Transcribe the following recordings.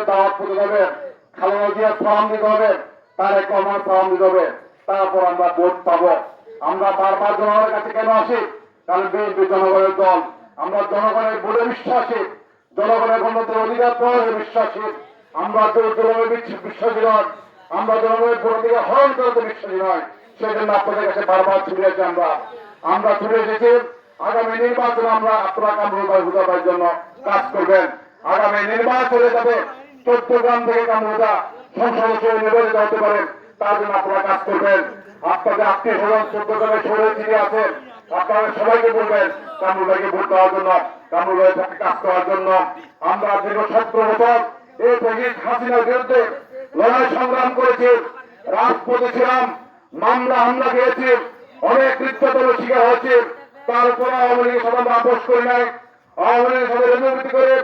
দাওয়াত করতে হবে, খালেদা জিয়া সালাম দিতে হবে, তারেক রহমান সালাম দিতে হবে, তারপর আমরা ভোট পাবো। আমরা বারবার জনগণের কাছে কেন আসি? কারণ বিএনপি জনগণের দল। আমরা জনগণের ভোটে বিশ্বাসী, জনগণের গণতন্ত্রের অধিকার প্রয়োগে বিশ্বাসী। আমরা জনগণের বিশ্বাসী নয়, আমরা জনগণের ভোট থেকে হরণ করতে বিশ্বাসী নয়। সেই জন্য আপনাদের কাছে বারবার ছুটে এসেছি। আমরা ছুটে এসেছি আগামী নির্বাচনে আমরা আপনারা কামরুল হুদার জন্য কাজ করবেন। আগামী নির্বাচনে যাবে চট্টগ্রাম থেকে কামরুদা সংসদ নির্বাচিত হতে পারেন, তার জন্য আপনারা কাজ করবেন। আপনাদের আত্মীয় স্বজন চট্টগ্রামে শহরে চিঠি আছে, আপনারা সবাইকে বলবেন কামরুদাকে ভোট দেওয়ার জন্য, কামরুদার সাথে কাজ করার জন্য। আমরা দীর্ঘ 17 বছর এই প্রেসিডেন্ট হাসিনার বিরুদ্ধে লড়াই সংগ্রাম করেছি, রাজপথে ছিলাম, মামলা হামলা খেয়েছি, অনেক নির্যাতনের শিকার হয়েছে। তারপর আওয়ামী লীগের সাথে আমরা আপোষ করি নাই, আওয়ামী লীগের সাথে রাজনীতি করে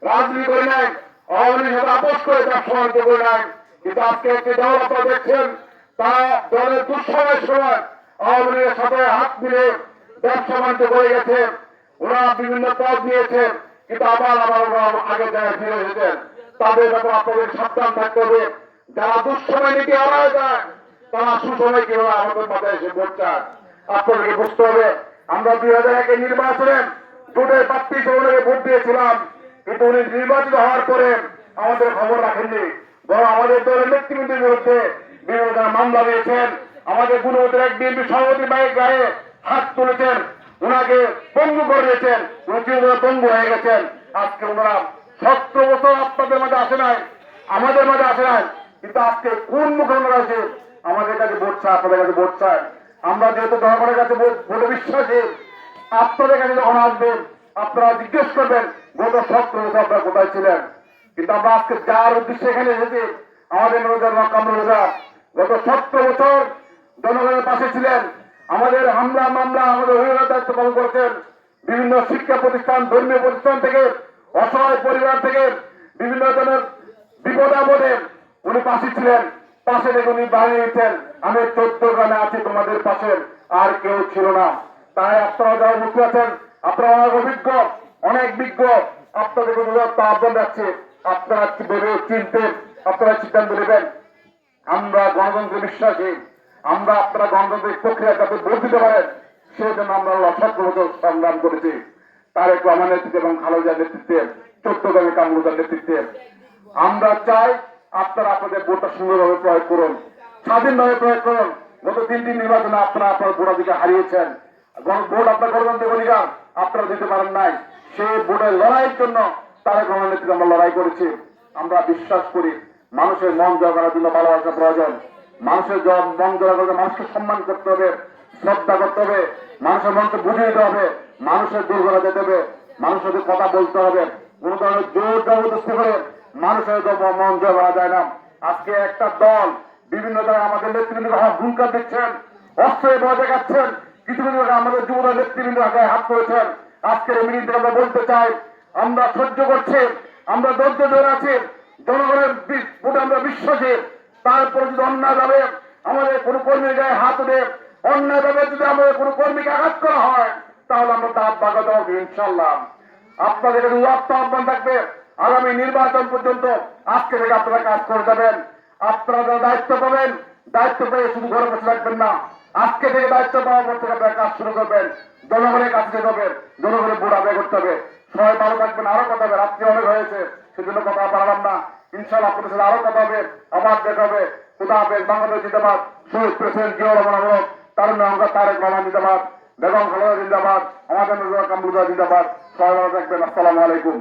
রাজনীতি করি নাই, আওয়ামী লীগের সাথে আপোষ করে ব্যবসা বাণিজ্য করে নাই। কিন্তু আজকে একটি দল আপনারা দেখছেন, তারা দলের দুঃসময়ের সময় আওয়ামী লীগের সাথে হাত মিলে ব্যবসা বাণিজ্য করে গেছে, ওরা বিভিন্ন পদ নিয়েছে, কিন্তু আবার ওরা আগে জায়গায় ফিরে এসেছেন। তাদের ব্যাপারে আপনাদের সাবধান থাকতে হবে। যারা দুঃসময় নীতি হারায় যায়, তারা সুসময় কিভাবে আমাদের মাথায় এসে ভোট চায়, আপনাদেরকে বুঝতে হবে। আমরা 2001 নির্বাচনে জোটের প্রার্থী হিসেবে ভোট দিয়েছিলাম, কিন্তু উনি নির্বাচিত হওয়ার পরে আমাদের খবর রাখেননি, বরং আমাদের দলের নেতৃবৃন্দের বিরুদ্ধে বিভিন্ন মামলা দিয়েছেন। আমাদের গুণবতের এক বিএনপি সভাপতি বাইক গায়ে হাত তুলেছেন, ওনাকে পঙ্গু করে দিয়েছেন, উনি পঙ্গু হয়ে গেছেন। আজকে ওনারা 17 বছর আপনাদের মাঝে আসে নাই, আমাদের মাঝে আসে নাই, কিন্তু আজকে কোন মুখে ওনারা আছে আমাদের কাছে ভোট চায়, আপনাদের কাছে ভোট চায়। আমরা যেহেতু জনগণের কাছে ভোটে বিশ্বাসী, আপনাদের কাছে যখন আসবেন আপনারা জিজ্ঞেস করবেন গত 17 বছর আপনারা কোথায় ছিলেন। কিন্তু আমরা আজকে যার উদ্দেশ্যে এখানে এসেছি, আমাদের কামরুদা গত 17 বছর জনগণের পাশে ছিলেন, আমাদের হামলা মামলা আমাদের অভিযোগের দায়িত্ব পালন করেছেন। বিভিন্ন শিক্ষা প্রতিষ্ঠান, ধর্মীয় প্রতিষ্ঠান থেকে, অসহায় পরিবার থেকে বিভিন্ন ধরনের বিপদ আপদে উনি পাশে ছিলেন, পাশে থেকে উনি বানিয়ে দিচ্ছেন আমি চট্টগ্রামে আছি তোমাদের পাশে, আর কেউ ছিল না। তাই আপনারা যারা বুঝতে আছেন, আপনারা অনেক অভিজ্ঞ, অনেক বিজ্ঞ, আপনাদের আহ্বান রাখছে, আপনারা কিভাবে চিনতেন, আপনারা সিদ্ধান্ত নেবেন। আমরা গণতন্ত্রে বিশ্বাসী, আমরা আপনারা গণতান্ত্রিক প্রক্রিয়া যাতে ভোট দিতে পারেন সেই জন্য আমরা 17 বছর সংগ্রাম করেছি। তারেক রহমানের নেতৃত্বে এবং খালেদার নেতৃত্বে, চট্টগ্রামে কামরুদার নেতৃত্বে। আমরা চাই আপনারা আপনাদের ভোটটা সুন্দরভাবে প্রয়োগ করুন, স্বাধীনভাবে প্রয়োগ করুন। গত 3টি নির্বাচনে আপনারা আপনার ভোটাধিকার হারিয়েছেন, ভোট আপনার গণতান্ত্রিক অধিকার আপনারা দিতে পারেন নাই। সেই ভোটের লড়াইয়ের জন্য তারেক রহমানের নেতৃত্বে আমরা লড়াই করেছি। আমরা বিশ্বাস করি মানুষের মন জয় করার জন্য ভালোবাসা প্রয়োজন, মানুষের মন জয় করতে মানুষকে সম্মান করতে হবে, শ্রদ্ধা করতে হবে, মানুষের মনকে বুঝিয়ে দিতে হবে, মানুষের দুর্ঘটনা যেতে হবে, মানুষের সাথে কথা বলতে হবে। কোন ধরনের জোর জবরদস্তি করে মানুষের মন জয় করা যায় না। আজকে একটা দল বিভিন্ন জায়গায় আমাদের নেতৃবৃন্দ হুঙ্কার দিচ্ছেন, অস্ত্রের ভয় দেখাচ্ছেন, কিছু কিছু আমাদের যুবদল নেতৃবৃন্দ গায়ে হাত করেছেন। আজকের মিটিং থেকে আমরা বলতে চাই, আমরা সহ্য করছি, আমরা ধৈর্য ধরে আছি, জনগণের ভোটে আমরা বিশ্বাসী। তারপরে যদি অন্যায় ভাবে আমাদের কোনো কর্মীর গায়ে হাত উঠে, অন্যায় ভাবে যদি আমাদের কোনো কর্মীকে আঘাত করা হয়, তাহলে আমরা তার বাগা দেওয়া ইনশাল্লাহ। আপনাদের আহ্বান থাকবে আগামী নির্বাচন পর্যন্ত আজকে থেকে আপনারা কাজ করে যাবেন। আপনারা যারা দায়িত্ব পাবেন, দায়িত্ব পেয়ে শুধু ঘরে বসে রাখবেন না, আজকে থেকে দায়িত্ব পাওয়ার পর থেকে আপনারা কাজ শুরু করবেন, জনগণের কাছে যেতে হবে, জনগণের ভোট আদায় করতে হবে। সবাই ভালো থাকবেন, আরো কথা হবে, রাত্রি অনেক হয়েছে সেজন্য কথা বাড়ালাম না। ইনশাল্লাহ আপনাদের সাথে আরো কথা হবে, আবার দেখা হবে। খুদা হাফেজ। বাংলাদেশ জিন্দাবাদ। শহীদ প্রেসিডেন্ট জিয়াউর রহমান আমরত, তারুণ্য অঙ্গা তারেক রহমান জিন্দাবাদ, বেগম খালেদা জিন্দাবাদ, আমাদের কামরুদা জিন্দাবাদ। সবাই ভালো থাকবেন। আসসালামু আলাইকুম।